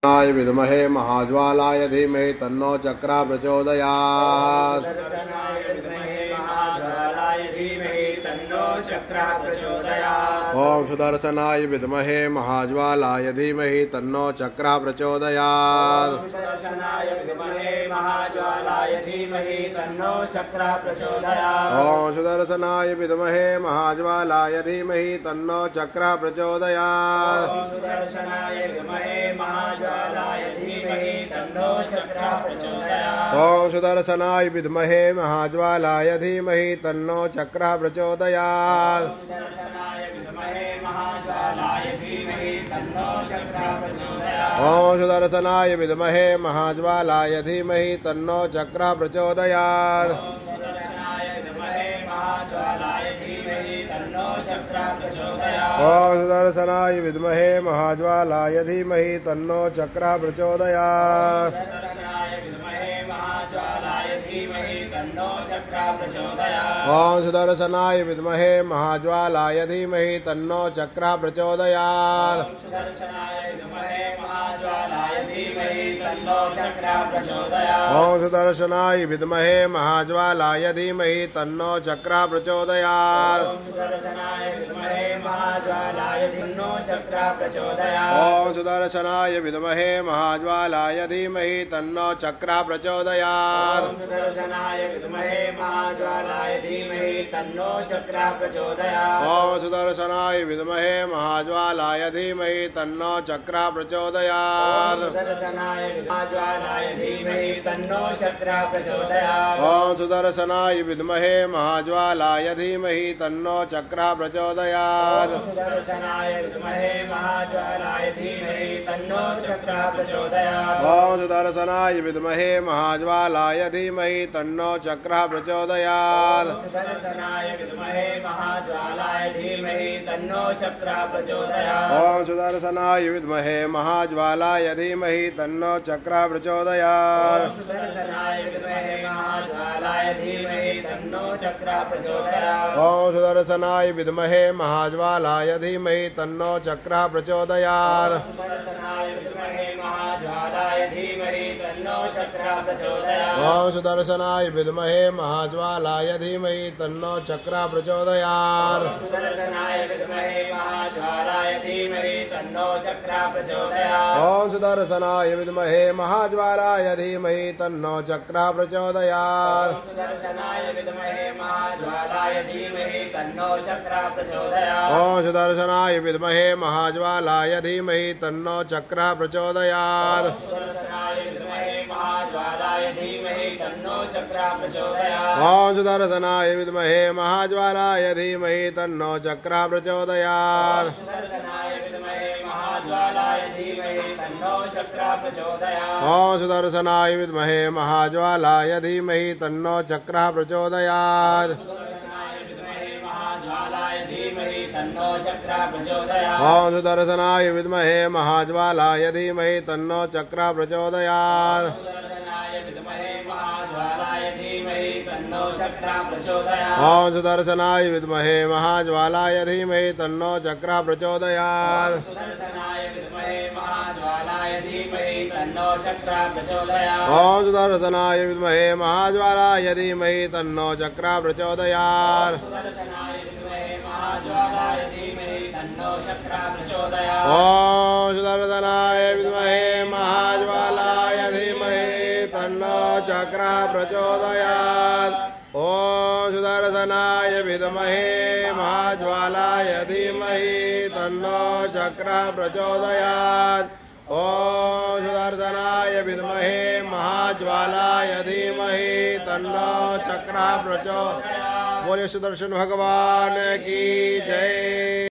नाय विद्महे महाज्वालाय धीमहि तन्नो चक्रा प्रचोदयात्। ओम सुदर्शनाय विद्महे महाज्वालाय धीमहि तन्नो चक्रा प्रचोदयात्। ओम सुदर्शनाय विद्महे महाज्वालाय धीमहि तन्नो चक्रा प्रचोदयात्। ओम सुदर्शनाय विद्महे महाज्वालाय धीमहि तन्नो चक्रा प्रचोदयात्। ओम सुदर्शनाय विद्महे महाज्वालाय धीमहि तन्नो चक्रा प्रचोदयात्। ओम सुदर्शनाय विद्महे महाज्वालाय धीमहि तन्नो चक्रा प्रचोदयात्। ओम सुदर्शनाय विद्महे महाज्वालाय धीमहि तन्नो चक्रा प्रचोदयात्। ओम सुदर्शनाय विद्महे महाज्वालाय धीमहि तन्नो चक्रा प्रचोदयात्। ओम सुदर्शनाय विद्महे महाज्वालाय धीमहि तन्नो चक्रा प्रचोदयात्। ओम सुदर्शनाय विद्महे महाज्वालाय धीमहि तन्नो चक्रा प्रचोदयात्। ओम सुदर्शनाय विद्महे महाज्वालाय धीमहि तन्नो चक्रा प्रचोदयात्। ओम सुदर्शनाय विद्महे महाज्वालाय धीमहि तन्नो चक्रा प्रचोदयात्। ओम सुदर्शनाय विद्महे महाज्वालाय धीमहि तन्नो चक्रा प्रचोदयात्। ओम सुदर्शनाय विद्महे महाज्वालाय धीमहि तन्नो चक्रा प्रचोदयात्। ओम सुदर्शनाय विद्महे महाज्वालाय धीमहि तन्नो चक्रा प्रचोदयात्। ओम सुदर्शनाय विद्महे महाज्वालाय धीमहि तन्नो चक्रा प्रचोदयात्। ओम सुदर्शनाय विद्महे महाज्वालाय धीमहि तन्नो चक्रा प्रचोदयात्। ओम सुदर्शनाय विद्महे महाज्वालाय धीमहि तन्नो चक्रा प्रचोदयात्। ओम सुदर्शनाय विद्महे महाज्वालाय धीमहि तन्नो चक्रा प्रचोदयात्। ओम सुदर्शनाय विद्महे महाज्वालाय धीमहि तन्नो चक्रा प्रचोदयात्। ओम सुदर्शनाय विद्महे महाज्वालाय धीमहि तन्नो चक्रा प्रचोदयात्। ओम सुदर्शनाय विद्महे महाज्वालाय धीमहि तन्नो चक्रा प्रचोदयात्। ओम सुदर्शनाय विद्महे महाज्वालाय धीमहि तन्नो चक्रा प्रचोदयात्। ओम सुदर्शनाय विद्महे महाज्वालाय धीमहि तन्नो चक्रा प्रचोदयात्। ओम सुदर्शनाय विद्महे महाज्वालाय धीमहि तन्नो चक्रा प्रचोदयात्। बोले सुदर्शन भगवान की जय।